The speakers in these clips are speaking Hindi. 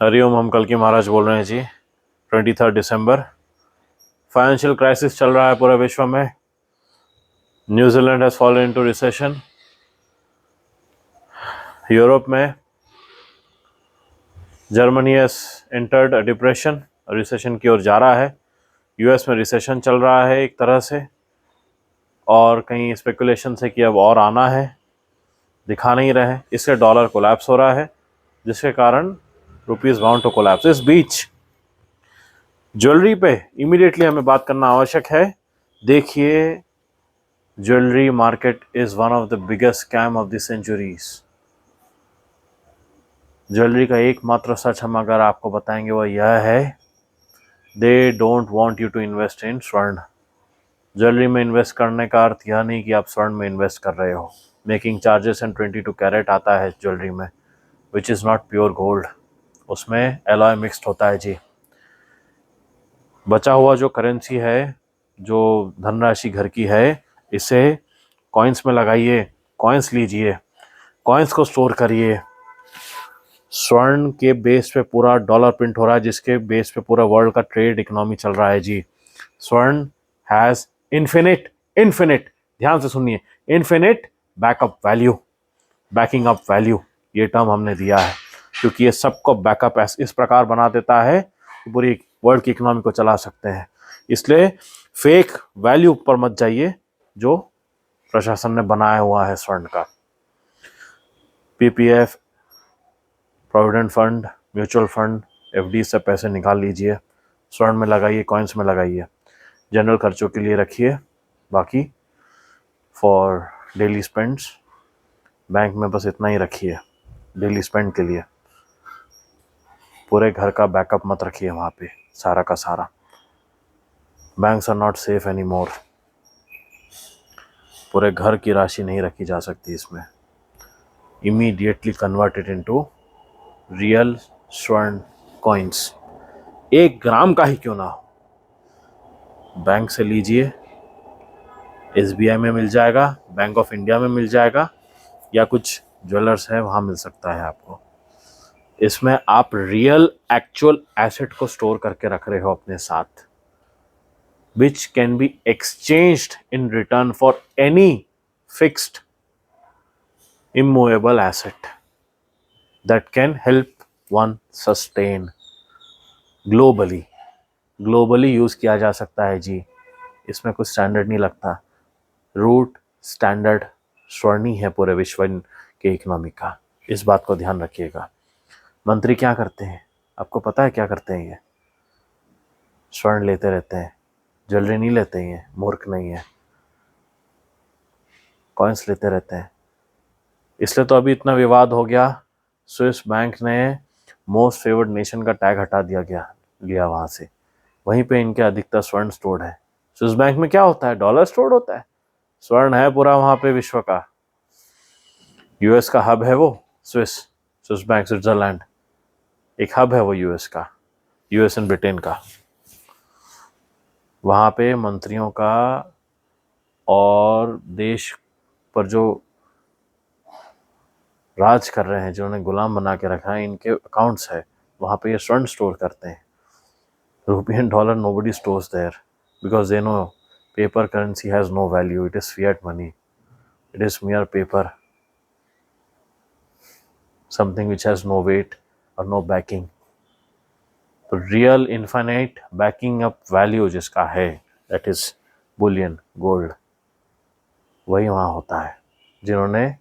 हरिओम, हम कल की महाराज बोल रहे हैं जी। 23 दिसंबर। फाइनेंशियल क्राइसिस चल रहा है पूरे विश्व में। New Zealand has fallen into recession. Europe में Germany has entered a depression, recession की ओर जा रहा है। यूएस में रिसेशन चल रहा है एक तरह से, और कहीं स्पेकुलेशन है कि अब और आना है, दिखा नहीं रहे। इससे डॉलर कोलैप्स हो रहा है, जिसके कारण रुपीज बाउंड टू कोलैप्स। इस बीच ज्वेलरी पे इमीडिएटली हमें बात करना आवश्यक है। देखिए, jewellery market is one of the biggest scam of the centuries. Jewellery का एकमात्र सच हम अगर आपको बताएंगे वो यह है, they don't want you to invest in स्वर्ण। ज्वेलरी में इन्वेस्ट करने का अर्थ यह नहीं कि आप स्वर्ण में इन्वेस्ट कर रहे हो। मेकिंग चार्जेस एंड 22 कैरेट आता है ज्वेलरी में, which is not pure gold. उसमें एलॉय मिक्स्ड होता है जी। बचा हुआ जो करेंसी है, जो धनराशि घर की है, इसे कॉइन्स में लगाइए, कॉइन्स लीजिए, कॉइन्स को स्टोर करिए। स्वर्ण के बेस पे पूरा डॉलर प्रिंट हो रहा है, जिसके बेस पे पूरा वर्ल्ड का ट्रेड इकोनॉमी चल रहा है जी। स्वर्ण हैज इन्फिनिट इन्फिनिट ध्यान से सुनिए, infinite backup value, banking up value, ये टर्म हमने दिया है क्योंकि ये सबको बैकअप इस प्रकार बना देता है कि पूरी वर्ल्ड की इकोनॉमी को चला सकते हैं। इसलिए फेक वैल्यू पर मत जाइए जो प्रशासन ने बनाया हुआ है स्वर्ण का। PPF, provident fund, mutual fund, FD से पैसे निकाल लीजिए, स्वर्ण में लगाइए, कॉइन्स में लगाइए, जनरल खर्चों के लिए रखिए। बाकी फॉर डेली स्पेंड्स बैंक में बस इतना ही रखिए, डेली स्पेंड के लिए। पूरे घर का बैकअप मत रखिए वहाँ पे, सारा का सारा। Banks are not safe any more. पूरे घर की राशि नहीं रखी जा सकती इसमें। इमीडिएटली कन्वर्टेड इनटू रियल स्वर्ण कॉइन्स, 1 ग्राम का ही क्यों ना हो, बैंक से लीजिए। एसबीआई में मिल जाएगा, बैंक ऑफ इंडिया में मिल जाएगा, या कुछ ज्वेलर्स है वहाँ मिल सकता है आपको। इसमें आप रियल एक्चुअल एसेट को स्टोर करके रख रहे हो अपने साथ, which can be exchanged in return for any fixed immovable asset that can help one sustain globally। Globally use किया जा सकता है जी, इसमें कुछ स्टैंडर्ड नहीं लगता। रूट स्टैंडर्ड स्वर्णी है पूरे विश्व के इकोनॉमी का, इस बात को ध्यान रखिएगा। मंत्री क्या करते हैं आपको पता है? क्या करते हैं ये? स्वर्ण लेते रहते हैं, ज्वेलरी नहीं लेते हैं, मूर्ख नहीं है, कॉइन्स लेते रहते हैं। इसलिए तो अभी इतना विवाद हो गया। स्विस बैंक ने मोस्ट फेवर्ड नेशन का टैग हटा लिया वहाँ से। वहीं पे इनके अधिकतर स्वर्ण स्टोर्ड है। स्विस बैंक में क्या होता है? डॉलर स्टोर्ड होता है, स्वर्ण है पूरा वहाँ पे विश्व का। यूएस का हब है वो स्विस बैंक, स्विट्जरलैंड एक हब है वो यूएस का, यूएस एंड ब्रिटेन का। वहाँ पे मंत्रियों का और देश पर जो राज कर रहे हैं, जो उन्हें गुलाम बना के रखा है, इनके अकाउंट्स है वहाँ पे, ये स्वर्ण स्टोर करते हैं। रुपये and dollar nobody stores there because they know paper currency has no value, it is fiat money, it is mere paper, something which has no weight or no backing। तो real infinite backing up value जिसका है, दैट इज बुलियन, गोल्ड, वही वहाँ होता है। जिन्होंने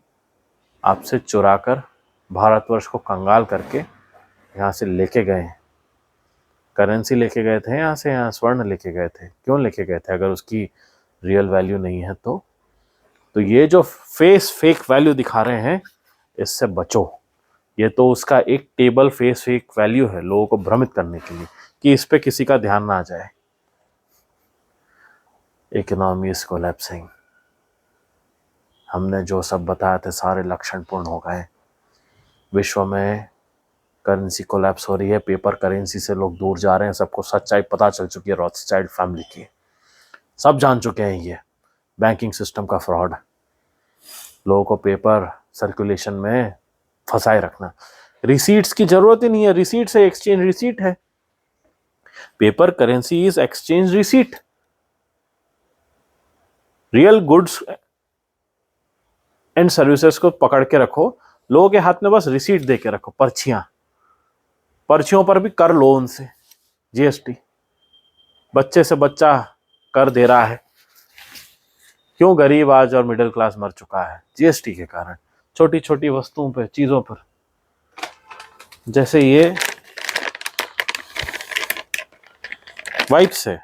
आपसे चुरा कर भारतवर्ष को कंगाल करके यहाँ से लेके गए हैं। करेंसी लेके गए थे यहाँ से, यहाँ स्वर्ण लेके गए थे। क्यों लेके गए थे अगर उसकी रियल वैल्यू नहीं है तो ये जो फेक वैल्यू दिखा रहे हैं, इससे बचो। ये तो उसका एक टेबल फेक वैल्यू है, लोगों को भ्रमित करने के लिए कि इस पे किसी का ध्यान ना आ जाए। Economy is collapsing. हमने जो सब बताए थे सारे लक्षण पूर्ण हो गए। विश्व में करेंसी कोलैप्स हो रही है, पेपर करेंसी से लोग दूर जा रहे हैं, सबको सच्चाई पता चल चुकी है रॉथस्चाइल्ड फैमिली की, सब जान चुके हैं ये बैंकिंग सिस्टम का फ्रॉड। लोगों को पेपर सर्कुलेशन में फंसाए रखना। रिसीट्स की जरूरत ही नहीं है, रिसीट से एक्सचेंज रिसीट है। Paper currency is exchange receipt. Real goods and services को पकड़ के रखो, लोगों के हाथ में बस रिसीट दे के रखो, पर्चियों पर भी कर लो उनसे जीएसटी। बच्चे से बच्चा कर दे रहा है। क्यों गरीब आज और मिडिल क्लास मर चुका है? जीएसटी के कारण। छोटी छोटी वस्तुओं पे, चीजों पर, जैसे ये वाइप्स है,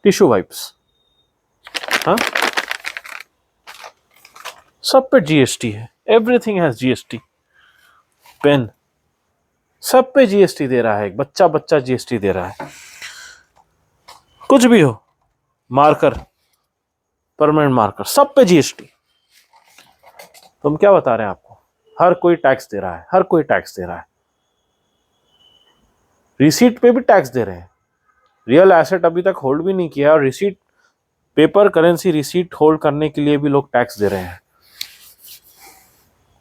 टिश्यू वाइप्स, हाँ, सब पे जीएसटी है। Everything has GST. पेन, सब पे जीएसटी दे रहा है। एक बच्चा बच्चा जीएसटी दे रहा है। कुछ भी हो, मार्कर, परमानेंट मार्कर, सब पे जीएसटी। तुम क्या बता रहे हैं? आपको हर कोई टैक्स दे रहा है, हर कोई टैक्स दे रहा है। रिसीट पे भी टैक्स दे रहे हैं। रियल एसेट अभी तक होल्ड भी नहीं किया और receipt, paper currency receipt hold करने के लिए भी लोग टैक्स दे रहे हैं।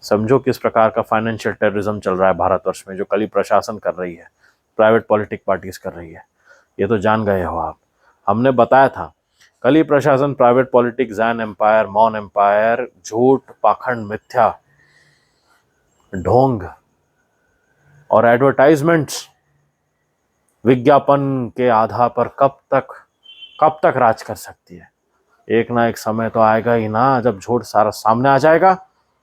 समझो किस प्रकार का फाइनेंशियल टेररिज्म चल रहा है भारतवर्ष में, जो कली प्रशासन कर रही है, प्राइवेट पॉलिटिक पार्टीज कर रही है। ये तो जान गए हो आप। हमने बताया था, कली प्रशासन, प्राइवेट पॉलिटिक्स, जैन एम्पायर, मौन एम्पायर, झूठ, पाखंड, मिथ्या, ढोंग और एडवर्टाइजमेंट्स, विज्ञापन के आधार पर कब तक राज कर सकती है। एक ना एक समय तो आएगा ही ना, जब झूठ सारा सामने आ जाएगा।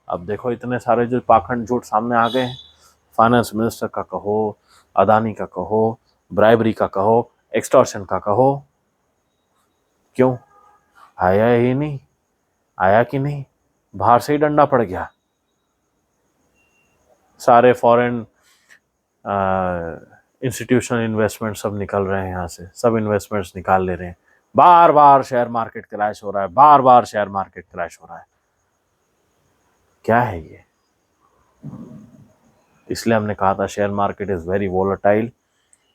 अब देखो इतने सारे जो पाखंड झूठ सामने आ गए हैं। फाइनेंस मिनिस्टर का कहो, अदानी का कहो, ब्राइबरी का कहो, एक्सटॉर्शन का कहो। क्यों आया ही नहीं? आया कि नहीं? बाहर से ही डंडा पड़ गया। सारे फॉरेन इंस्टीट्यूशनल इन्वेस्टमेंट सब निकल रहे हैं यहाँ से, सब इन्वेस्टमेंट्स निकाल ले रहे हैं। बार बार शेयर मार्केट क्रैश हो रहा है, बार बार शेयर मार्केट क्रैश हो रहा है। क्या है ये? इसलिए हमने कहा था share market is very volatile,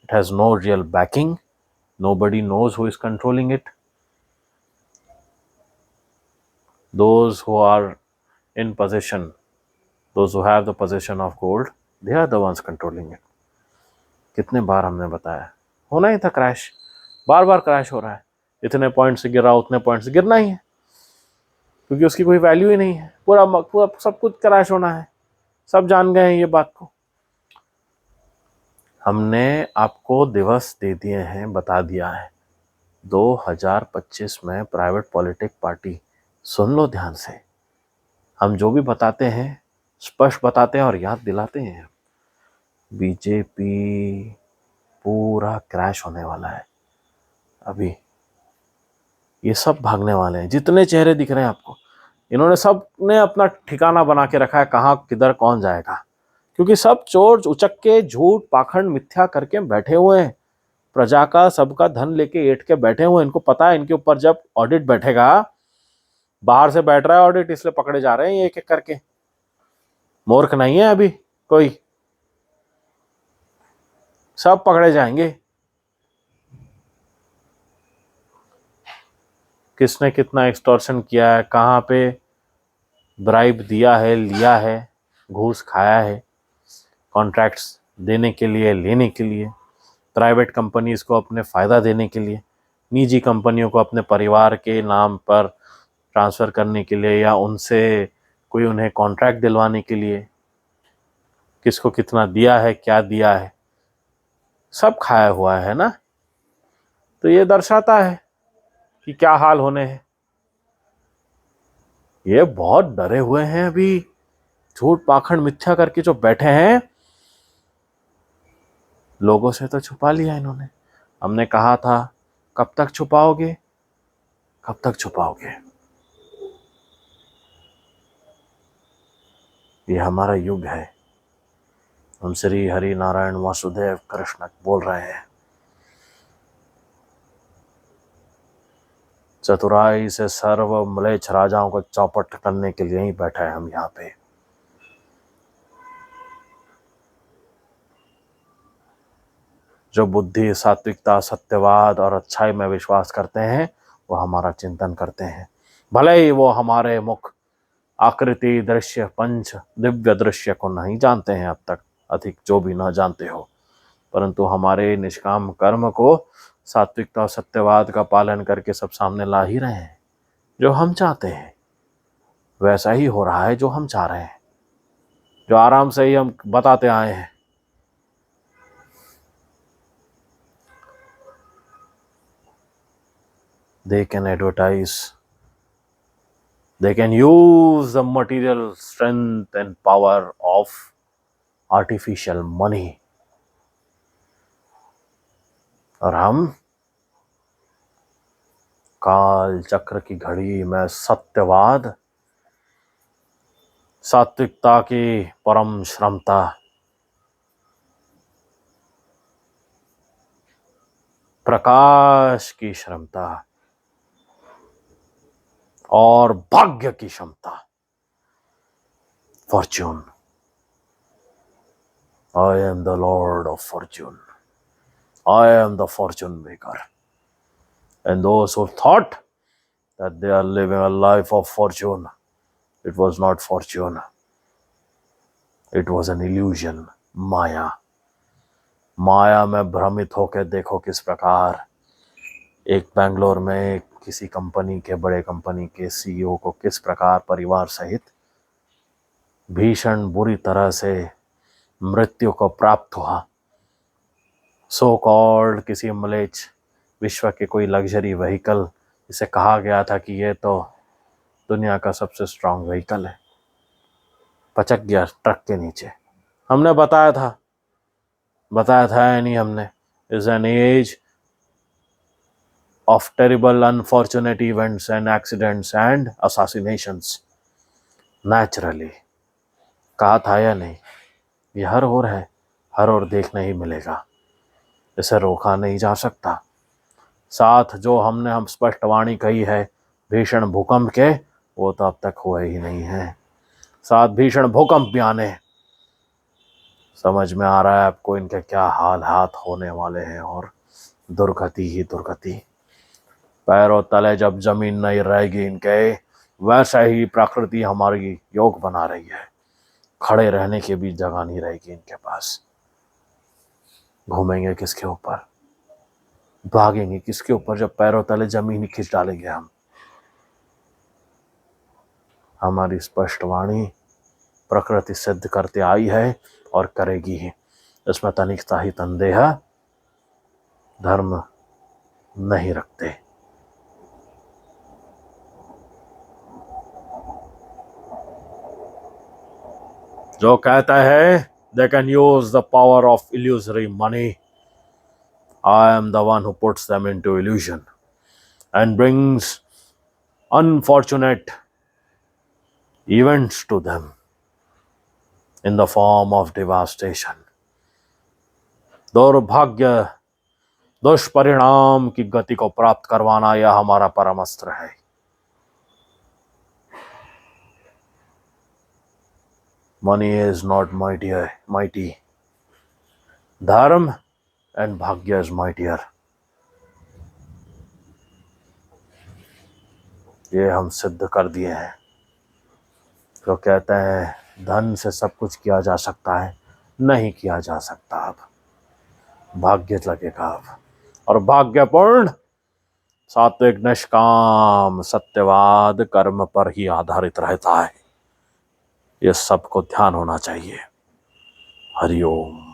it has no real backing, nobody knows who is controlling it. Those who are in possession, those who have the possession of gold, they are the ones controlling it. कितने बार हमने बताया, होना ही था क्रैश, बार बार क्रैश हो रहा है। इतने पॉइंट से गिरा, उतने पॉइंट से गिरना ही है, क्योंकि उसकी कोई वैल्यू ही नहीं है। पूरा पूरा सब कुछ क्रैश होना है, सब जान गए हैं ये बात को। हमने आपको दिवस दे दिए हैं, बता दिया है। 2025 में प्राइवेट पॉलिटिक पार्टी, सुन लो ध्यान से, हम जो भी बताते हैं स्पष्ट बताते हैं और याद दिलाते हैं। बीजेपी पूरा क्रैश होने वाला है। अभी ये सब भागने वाले हैं, जितने चेहरे दिख रहे हैं आपको, इन्होंने सब ने अपना ठिकाना बना के रखा है, कहाँ किधर कौन जाएगा। क्योंकि सब चोर उचक्के, झूठ, पाखंड, मिथ्या करके बैठे हुए हैं। प्रजा का, सबका धन लेके एट के बैठे हुए हैं। इनको पता है इनके ऊपर जब ऑडिट बैठेगा, बाहर से बैठ रहा है ऑडिट, इसलिए पकड़े जा रहे हैं एक एक करके। मूर्ख नहीं है अभी कोई, सब पकड़े जाएंगे। किसने कितना एक्सटॉर्शन किया है, कहाँ पे ब्राइब दिया है, लिया है, घूस खाया है, कॉन्ट्रैक्ट्स देने के लिए, लेने के लिए, प्राइवेट कंपनीज को अपने फ़ायदा देने के लिए, निजी कंपनियों को अपने परिवार के नाम पर ट्रांसफ़र करने के लिए, या उनसे कोई उन्हें कॉन्ट्रैक्ट दिलवाने के लिए, किसको कितना दिया है, क्या दिया है, सब खाया हुआ है ना। तो ये दर्शाता है कि क्या हाल होने हैं। ये बहुत डरे हुए हैं अभी, झूठ पाखंड मिथ्या करके जो बैठे हैं। लोगों से तो छुपा लिया इन्होंने। हमने कहा था कब तक छुपाओगे, कब तक छुपाओगे। ये हमारा युग है। हम श्री हरि नारायण वासुदेव कृष्ण बोल रहे हैं। चतुराई से सर्व म्लेच्छ राजाओं को चौपट करने के लिए ही बैठे हैं हम यहाँ पे। जो बुद्धि, सात्विकता, सत्यवाद और अच्छाई में विश्वास करते हैं, वो हमारा चिंतन करते हैं। भले ही वो हमारे मुख आकृति दृश्य पंच दिव्य दृश्य को नहीं जानते हैं अब तक, अधिक जो भी ना जानते हो, परंतु हमारे निष्काम कर्म को सात्विकता और सत्यवाद का पालन करके सब सामने ला ही रहे हैं। जो हम चाहते हैं वैसा ही हो रहा है जो हम चाह रहे हैं, जो आराम से ही हम बताते आए हैं। They can advertise, they can use the material strength and power of artificial money, और हम काल चक्र की घड़ी में सत्यवाद, सात्विकता की परम श्रमता, प्रकाश की क्षमता और भाग्य की क्षमता, Fortune. I am the Lord of Fortune, I am the Fortune maker. And those who thought that they are living a life of fortune, it was not fortune, it was an illusion, माया। माया में भ्रमित होकर देखो किस प्रकार एक बेंगलोर में किसी कंपनी के, बड़े कंपनी के सीईओ को किस प्रकार परिवार सहित भीषण बुरी तरह से मृत्यु को प्राप्त हुआ। सो कॉल्ड किसी मलेच विश्व के कोई लग्जरी व्हीकल, इसे कहा गया था कि ये तो दुनिया का सबसे स्ट्रांग व्हीकल है, पचक गया ट्रक के नीचे। हमने बताया था या नहीं हमने, is an age of terrible unfortunate events and accidents and assassinations. Naturally कहा था या नहीं, ये हर ओर है, हर ओर देखने ही मिलेगा, इसे रोका नहीं जा सकता। साथ जो हम स्पष्टवाणी कही है भीषण भूकंप के, वो तो अब तक हुए ही नहीं है। साथ भीषण भूकंप भी आने, समझ में आ रहा है आपको इनके क्या हालात होने वाले हैं, और दुर्गति ही दुर्गति। पैरों तले जब जमीन नहीं रहेगी इनके, वैसा ही प्रकृति हमारी योग बना रही है, खड़े रहने की भी जगह नहीं रहेगी इनके पास। घूमेंगे किसके ऊपर, भागेंगे किसके ऊपर, जब पैरों तले जमीन ही खींच डालेंगे हम। हमारी स्पष्टवाणी प्रकृति सिद्ध करते आई है और करेगी ही, इसमें तनिकता ही संदेह धर्म नहीं रखते। जो कहता है they can use the power of illusory money, I am the one who puts them into illusion and brings unfortunate events to them in the form of devastation. दुर्भाग्य दुष्परिणाम की गति को प्राप्त करवाना यह हमारा परम अस्त्र है। Money is not mighty. Dharma and bhagya is mightier. ये हम सिद्ध कर दिए हैं। तो कहते हैं धन से सब कुछ किया जा सकता है, नहीं किया जा सकता। अब भाग्य लगेगा अब, और भाग्यपूर्ण सात्विक निष्काम सत्यवाद कर्म पर ही आधारित रहता है। ये सबको ध्यान होना चाहिए। हरिओम।